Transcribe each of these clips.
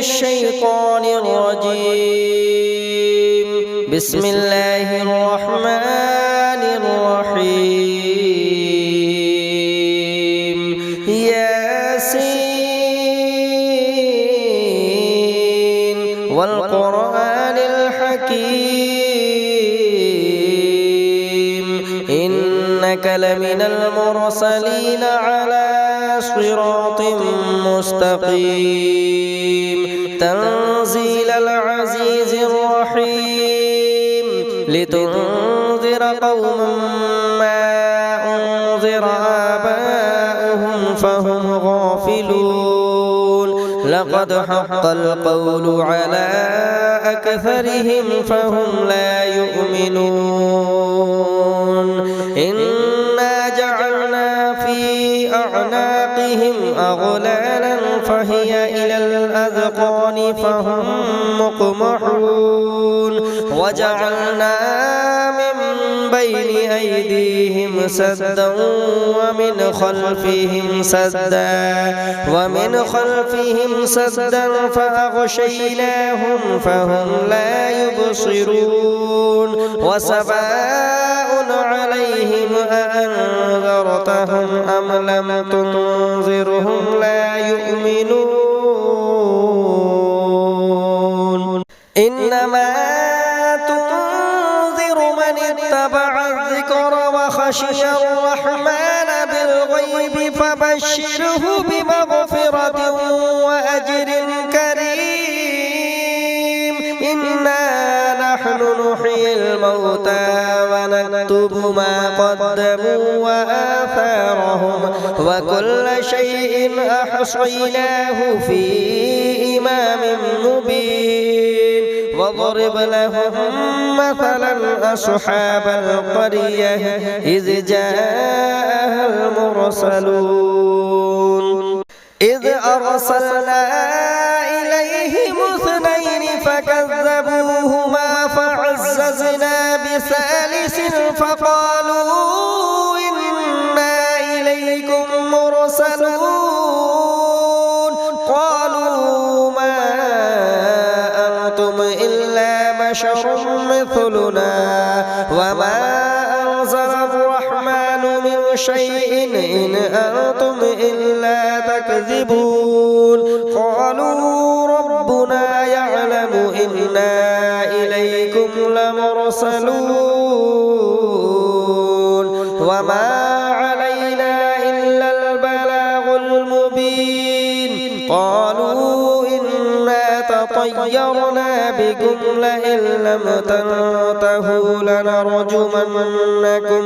الشيطان الرجيم. بسم الله الرحمن الرحيم. ياسين والقرآن الحكيم إنك لمن المرسلين على صراط مستقيم تنزيل العزيز الرحيم لتنذر قوما ما أنذر آباؤهم فهم غافلون لقد حق القول على أكثرهم فهم لا يؤمنون إنا جعلنا في أعناقهم أغلالا فهي إلى الأذقان فهم مقمحون وجعلنا من بين أيديهم سدا ومن خلفهم سدا فأغشيناهم فهم لا يبصرون وسواء عليهم أأنذرتهم أم لم تنذرهم لا يؤمنون إنما تنذر من اتبع الذكر وخشي الرحمن بالغيب فبشره بمغفرة وأجر كريم إنا نحن نحيي الموتى ونكتب ما قدموا وآثارهم وكل شيء أحصيناه في إمام مبين واضرب لهم مثلا أصحاب القرية إذ جاءها المرسلون إذ أرسلنا إليهم اثنين فكذبوهما فعززنا بثالث فقالوا إنا إليكم مرسلون قالوا ما أنتم إلا بشر مثلنا وما أنزل الرحمن من شيء إن أنتم إلا تكذبون قالوا ربنا يعلم إنا إليكم لمرسلون وما علينا إلا البلاغ المبين قالوا إنا تطيرنا بكم لئن لم تنتهوا لنرجمنكم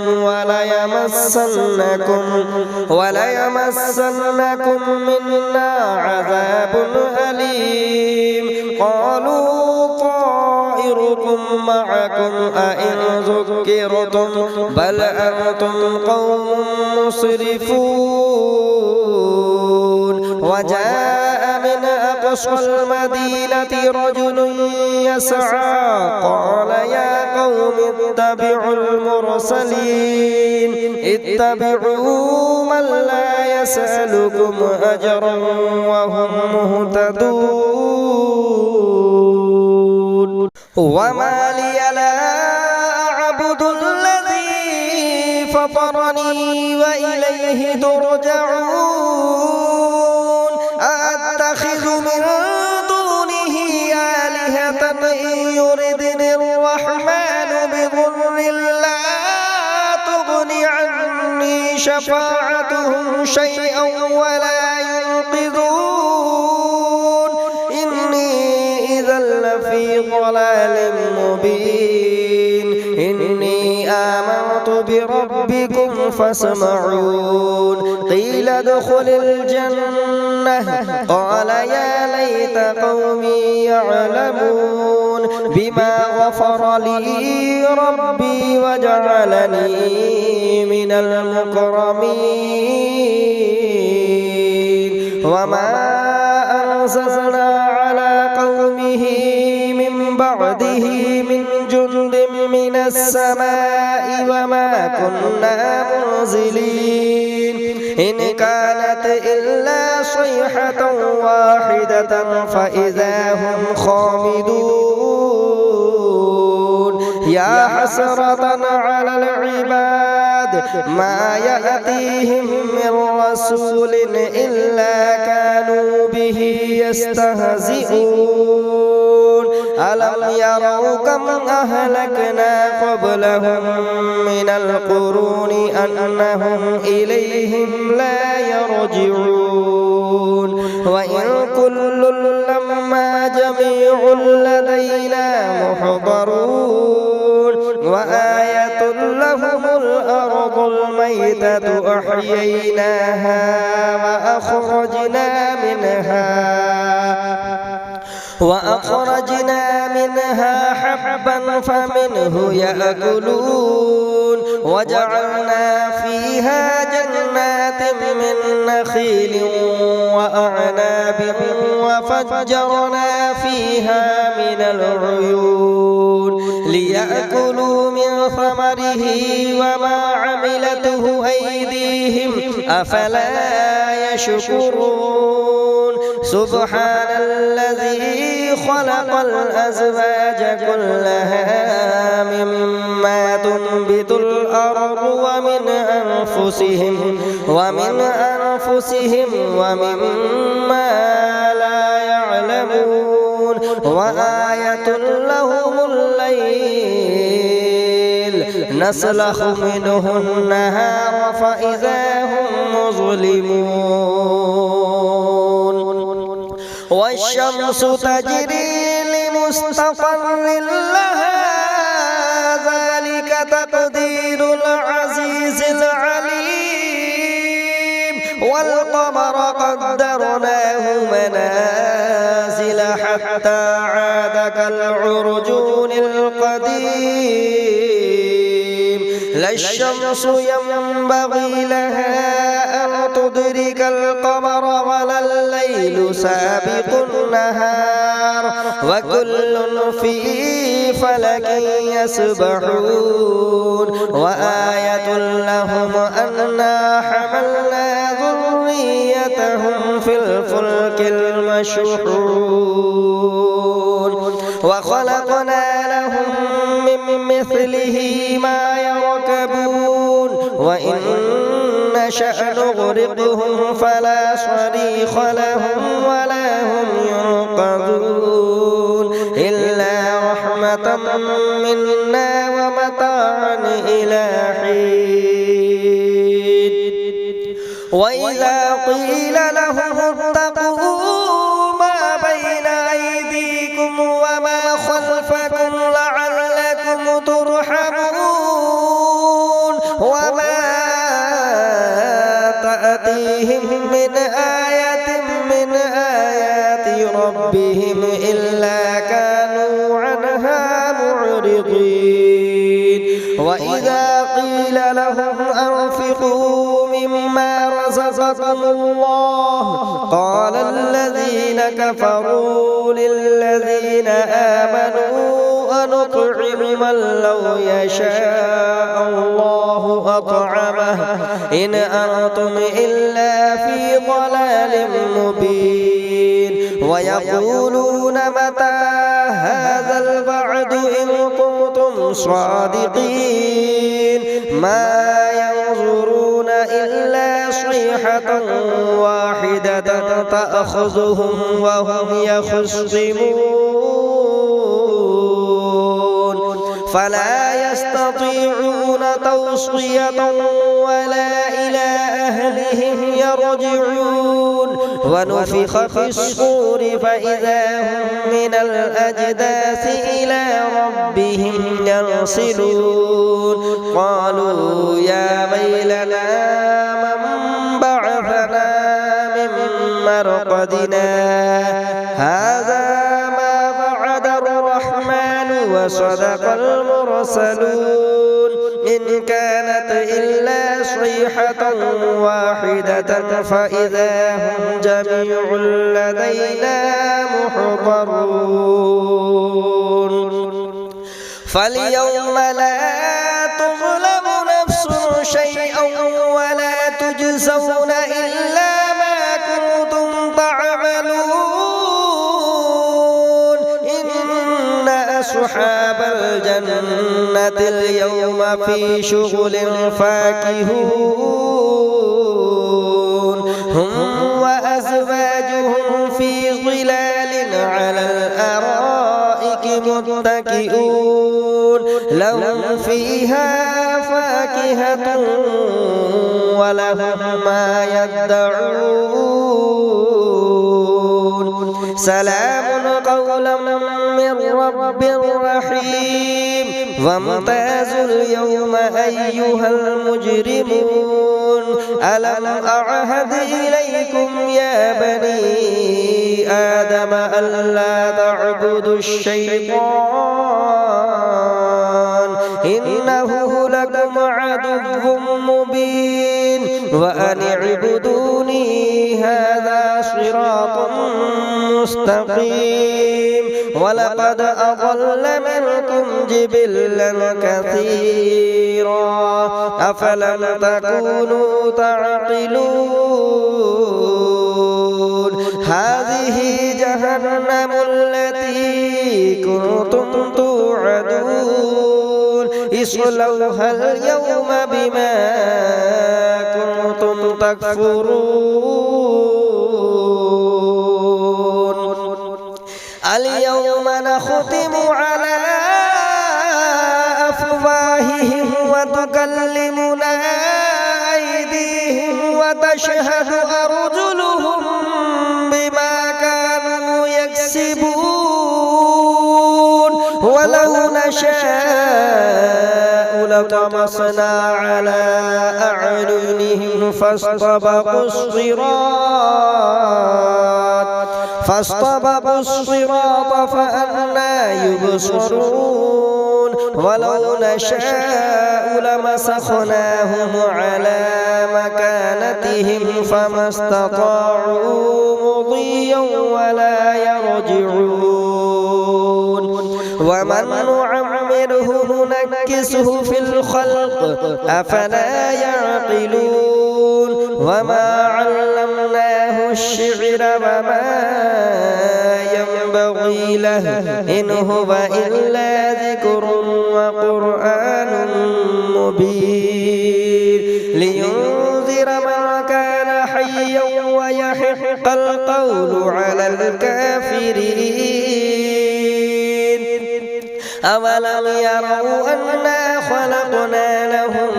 وليمسنكم منا عذاب أليم قالوا طائركم معكم أئن ذكرتم بل أنتم قوم مسرفون وجاء من أقصى المدينة رجل يسعى قال يا قوم اتبعوا المرسلين اتبعوا من لا يسألكم أجرا وهم مهتدون وما لي لا أعبد الذي فطرني وإليه ترجعون أأتخذ من دونه آلهة إن يردني الرحمن بضر لا تغن عني شفاعتهم شيئا ولا ينقذون إني إذا لفي ضلال مبين إني آمنت بربكم فاسمعون قيل ادخل الجنة قال يا ليت قومي يعلمون بما غفر لي ربي وجعلني من المكرمين وما أنزلنا على قومه من بعد بعده من جند من السماء وما كنا منزلين إن كانت إلا صيحة واحدة فإذا هم خامدون يا حسرة على العباد ما يأتيهم من رسول إلا كانوا به يستهزئون ألم يروا كم أهلكنا قبلهم من القرون أنهم إليهم لا يرجعون وإن كل لما جميع لدينا محضرون وآية لهم الأرض الميتة أحييناها وأخرجنا منها حبا فمنه يأكلون وجعلنا فيها جنات من نخيل وأعناب وفجرنا فيها من العيون ليأكلوا من ثمره وما عملته أيديهم أفلا يشكرون سبحان الذي خلق الأزواج كلها مما تنبت الأرض ومن أنفسهم ومما لا يعلمون وآية لهم الليل نسلخ منه النهار فإذا هم مظلمون والشمس تجري لمستقر لها ذلك تقدير العزيز العليم والقمر قدرناه منازل حتى عاد كالعرجون القديم لا الشمس ينبغي لها أن تدرك القمر ولا الليل سابق النهار وكل في فلك يسبحون وآية لهم أنا حملنا ذريتهم في الفلك المشحون وخلقنا لهم من مثله ما يركبون وإن نشأ نغرقهم فلا صريخ لهم ولا هم ينقذون إلا رحمة منا ومتاعا إلى حين وإذا قيل لهم اتقوا ما بين أيديكم وما خلفكم لعلكم ترحمون وما تأتيهم من آية من آيات ربهم إلا كانوا عنها معرضين وإذا قيل لهم أنفقوا مما رزقكم الله قال الذين كفروا للذين آمنوا أنطعم من لو يشاء الله أطعمه إن أنتم إلا في ضلال مبين ويقولون متى هذا الوعد إن كنتم صادقين ما ينظرون إلا صيحة واحدة تأخذهم وهم يخصمون فلا يستطيعون توصية ولا إلى أهلهم يرجعون ونفخ في الصور فإذا هم من الأجداث إلى ربهم ينسلون قالوا يا ويلنا من بعثنا من مرقدنا هذا ما وعد الرحمن وصدق المرسلون إن كانت إلا صيحة واحدة فإذا هم جميع لدينا محضرون فاليوم لا تظلم نفس شيئا ولا تجزون إلا ما كنتم تعملون إن أصحاب الجنة اليوم في شغل فاكهون هم وأزواجهم في ظلال على الأرائك متكئون لهم فيها فاكهة ولهم ما يدعون سلام قولا من رب رحيم وامتازوا اليوم أيها المجرمون ألم أعهد إليكم يا بني آدم ألا تعبدوا الشيطان إنه لكم عدو مبين وأن اعبدوني هذا صراط مستقيم ولقد أضل منكم جبلا كثيرا أفلم تكونوا تعقلون هذه جهنم التي كنتم توعدون اصلوها اليوم بما كنتم تكفرون اليوم نختم على أفواههم وتكلمنا أيديهم وتشهد أرجلهم بما كانوا يكسبون ولو نشاء لطمسنا على أعينهم فاستبقوا الصراط فأنى يبصرون ولو نشاء لمسخناهم على مكانتهم فما استطاعوا مضيا ولا يرجعون ومن نعمره ننكسه في الخلق أفلا يعقلون وما علمناه الشعر وما ينبغي له إن هو إلا ذكر وقرآن مبين لينذر من كان حيا ويحق القول على الكافرين أولم يروا أنا خلقنا لهم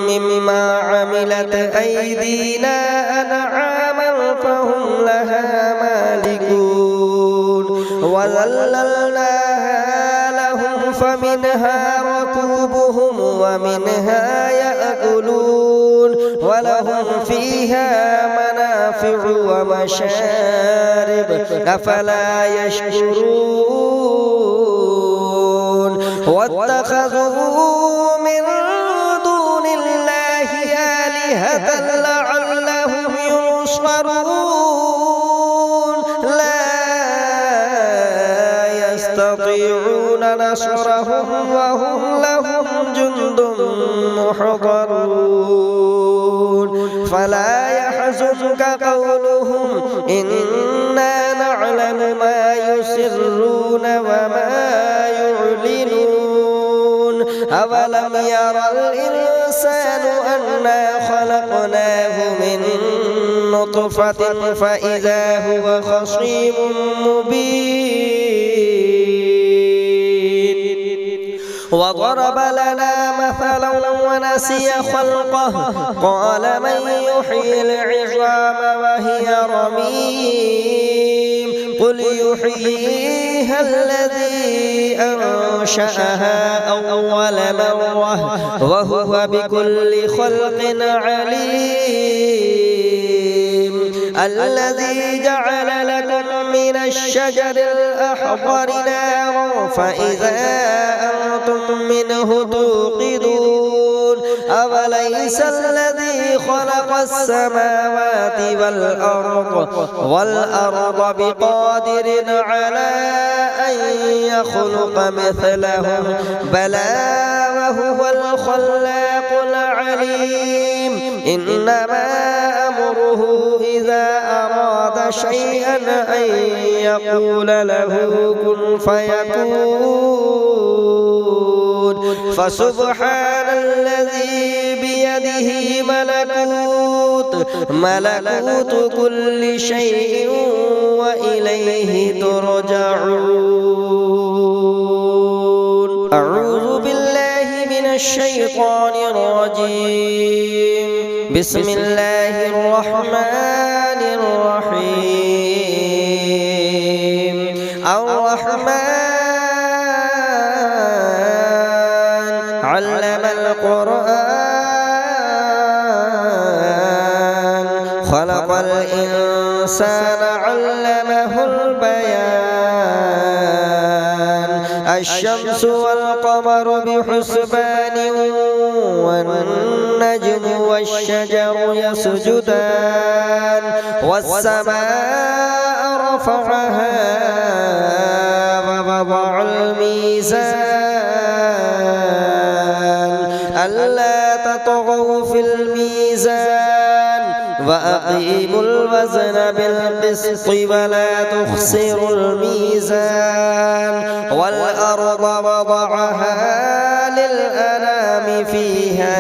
مما عملت أيدينا أنعاما فهم لها مالكون وذللناها لهم فمنها ركوبهم ومنها يأكلون ولهم فيها منافع ومشارب أفلا يشكرون واتخذوا من دون الله آلهة لعلهم ينصرون لا يستطيعون نصرهم وهم لهم جند محضرون فلا يحزنك قولهم إنا نعلم ما يسرون وما يعلنون أولم يرى الإنسان أنا خلقناه من نطفة فإذا هو خصيم مبين وضرب لنا مثلا ونسي خلقه قال من يحيي العظام وهي رميم قل يحييها الذي أنشأها أول مرة وهو بكل خلق عليم الذي جعل لكم من الشجر الأخضر نارا فإذا أنتم منه توقدون أوليس الذي خلق السماوات والأرض بقادر على أن يخلق مثلهم بلى وهو الخلاق العليم إنما أمره إذا أراد شيئا أن يقول له كن فيكون فسبحان الذي بيده ملكوت كل شيء وإليه ترجعون. أعوذ بالله من الشيطان الرجيم. بسم الله الرحمن الرحيم. الرحمن علم القرآن خلق الإنسان علمه البيان الشمس والقمر بحسبان والنجم والشجر يسجدان والسماء رفعها ووضع الميزان ألا تطغوا في الميزان وأقيموا الوزن بالقسط ولا تخسروا الميزان والأرض وضعها للأنام فيها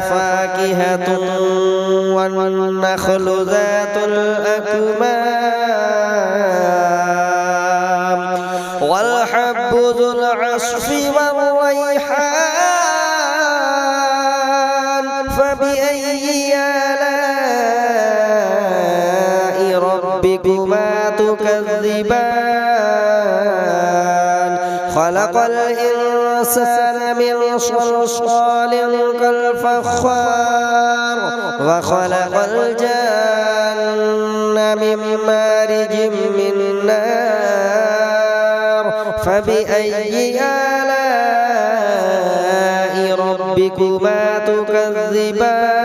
فاكهة والنخل ذات الأكمام والحب ذو العصف والريحان فبأي آلاء ربكما تكذبان خلق الإنسان من صلصال كالفخار وخلق الجن من مارج من نار فبأي آلاء ربكما تكذبان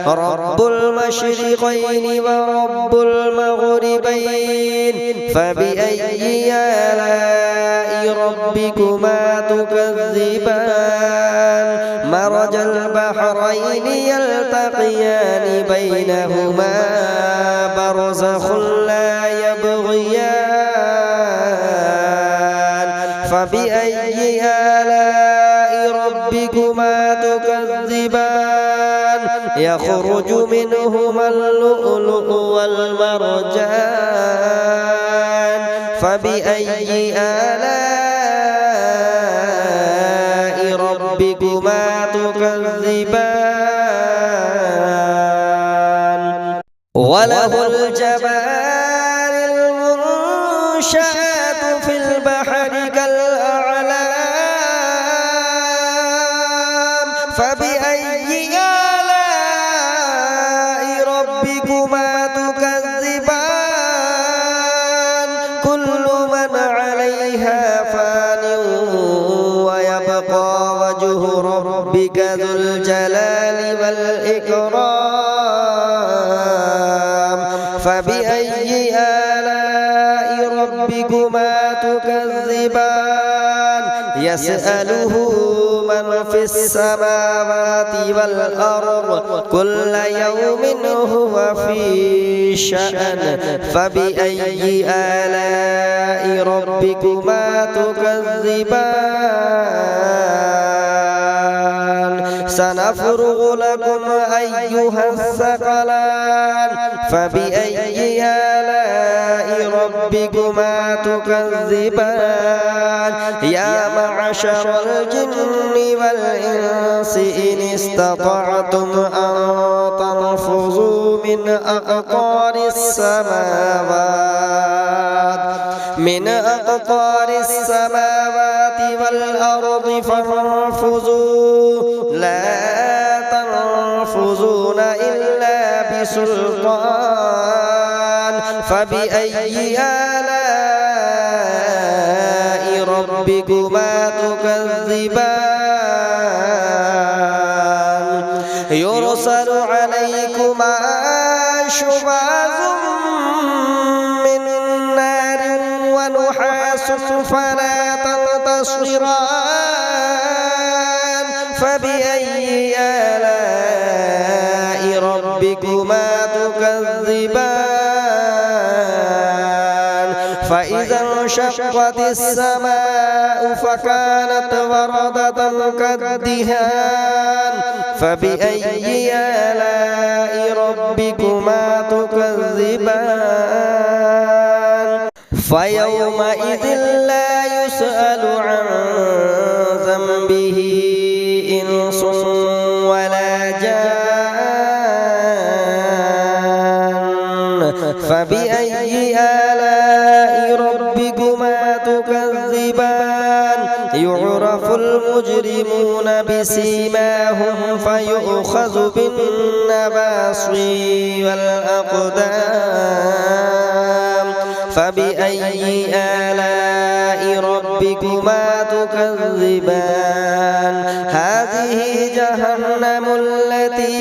رب المشرقين ورب المغربين فبأي آلاء ربكما تكذبان مرج البحرين يلتقيان بينهما برزخ لا يبغيان فبأي آلاء ربكما تكذبان يخرج منهما اللؤلؤ والمرجان فبأي آلاء ربكما تكذبان وله الجبال المنشآت في البحر كالأعلام فبأي آلاء ربكما تكذبان كل من عليها فان ويبقى وجه ربك ذو الجلال والإكرام فبأي آلاء ربكما تكذبان يسأله من في السماوات والأرض كل يوم هو في شأن فبأي آلاء ربكما تكذبان سنفرغ لكم أيها الثقلان فبأي آلاء ربكما تكذبان يا معشر الجن والإنس إن استطعتم أن تنفذوا من أقطار السماوات والأرض فانفذوا لا تنفذون إلا بسلطان فبأي آلاء ربكما تكذبان شراباز من نار ونحاس فلا تنتصران فبأي آلاء ربكما تكذبان فإذا انشقت السماء فكانت وردة كالدهان فبأي آلاء ربكما تكذبان فيومئذ لا يسأل عن ذنبه إنس ولا جان فبأي آلاء ربكما تكذبان يعرف المجرمون بسيماهم فيؤخذ بالنواصي والأقدام فبأي آلاء ربكما تكذبان هذه جهنم التي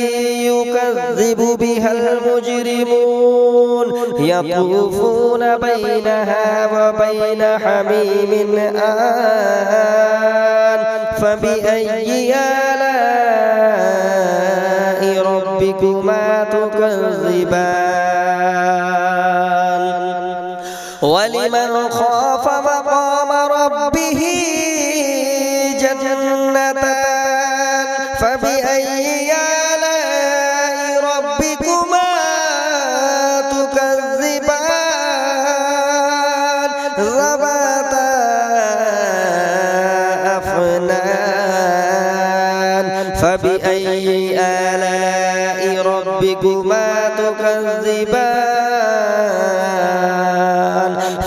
يكذب بها المجرمون يطوفون بينها وبين حميم آن فبأي آلاء ربكما تكذبان ولمن خاف مقام ربه جنتان فبأي آلاء ربكما تكذبان ذواتا أفنان فبأي آلاء ربكما تكذبان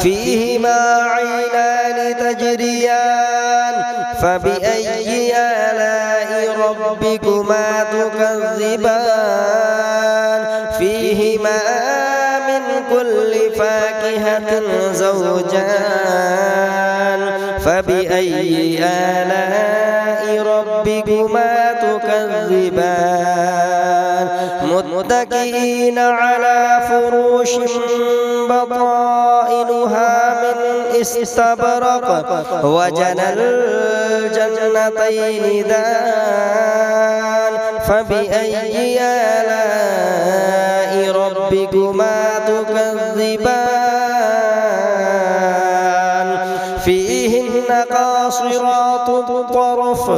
فيهما عينان تجريان فبأي آلاء ربكما تكذبان فيهما من كل فاكهة زوجان فبأي آلاء ربكما تكذبان متكئين على فروش بطائنها من استبرق وجنى الجنتين دان فبأي آلاء ربكما تكذبان فيهن قاصرات الطرف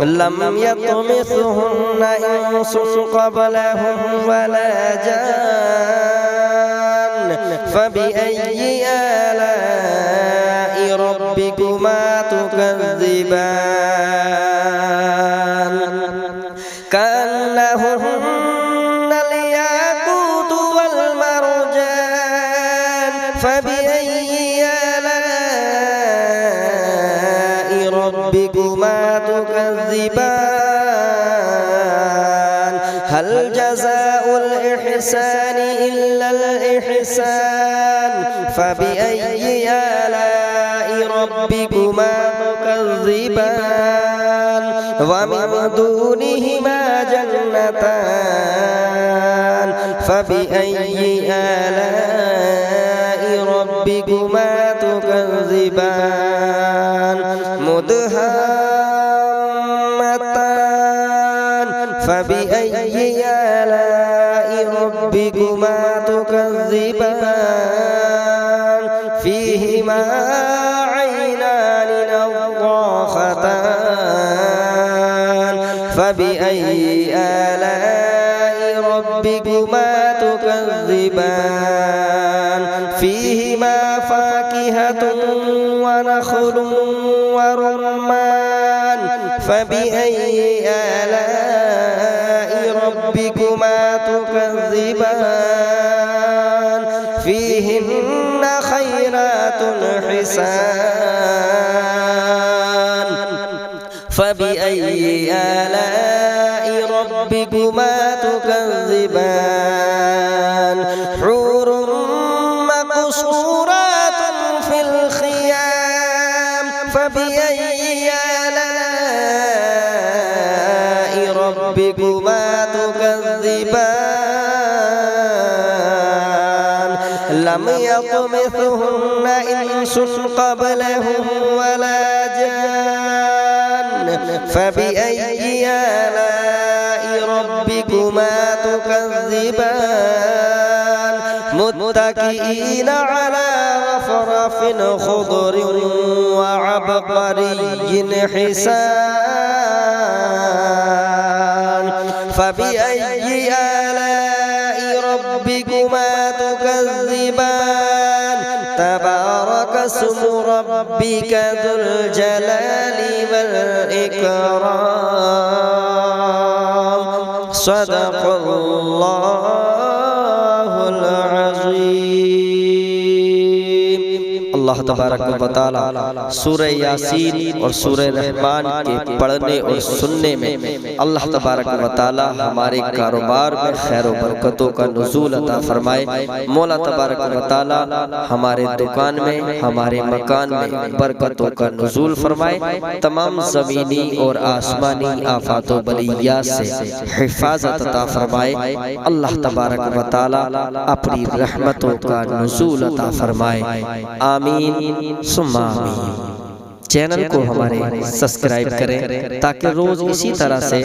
لم يطمثهن إنس قبلهم ولا جان فبأي آلاء ربكما تكذبان كأنهن الياقوت والمرجان فبأي آلاء ربكما تكذبان هل جزاء الإحسان إلا الإحسان فبأي آلاء ربكما تكذبان ومن دونهما جنتان فبأي آلاء ربكما تكذبان مدهامتان فبأي آلاء ربكما تكذبان فيهما عينان نضاختان فبأي آلاء ربكما تكذبان فيهما فاكهة ونخل ورمان فبأي آلاء ربكما تكذبان فيهن خيرات حسان فبأي آلاء ربكما تكذبان حور مقصورات في الخيام فبأي آلاء ربكما تكذبان لم يطمثهن إنس قبلهم ولا جان فبأي آلاء ربكما تكذبان متكئين على رفرف خضر وعبقري حسان فبأي آلاء ربكما تكذبان تبارك اسم ربك ذو الجلال والإكرام صدق الله العظيم. अल्लाह तबारक व तआला सूरह यासीन और सूरह रहमान के पढ़ने और सुनने में अल्लाह तबारक व तआला हमारे कारोबार में खैर व बरकतों का नुज़ूल अता फरमाए। मौला तबारक व तआला हमारे दुकान में, हमारे मकान में बरकतों का नुज़ूल फरमाए। तमाम ज़मीनी और आसमानी आफात व बलियात से हिफाजत अता फरमाए। अल्लाह तबारक व तआला अपनी रहमतों का नुज़ूल अता फरमाए। आमीन सुम्मा आमीन। चैनल को हमारे सब्सक्राइब करें ताकि रोज इसी तरह से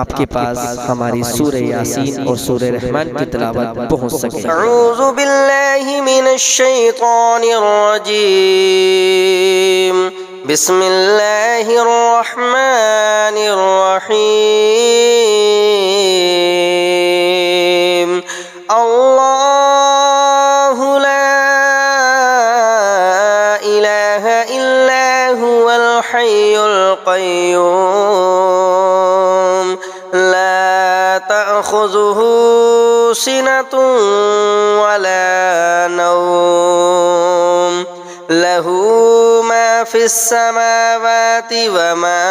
आपके पास हमारी सूरह यासीन और सूरह रहमान की तिलावत पहुंच सके। अऊज़ु बिल्लाहि मिनश शैतानिर रजीम। बिस्मिल्लाहिर रहमानिर रहीम। अल्लाहु ला इलाहा इल्ला हुवल हय्युल क़य्यूम ला तअख़ुज़ुहु सिनतुन वला नौम लहू मा फिस समावाति व मा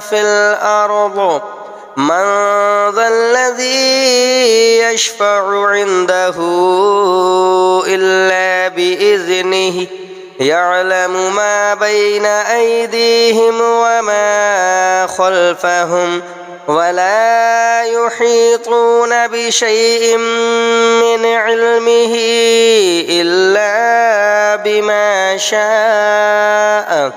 फिल अर्द मन ज़ल्लज़ी यशफ़अु इंदहु इल्ला बिइज़्निहि यअलमु मा बैन अयदीहिम व मा खल्फ़हुम वला युहीतून बिशैइन मिन इल्मिहि इल्ला बिमा शाअ।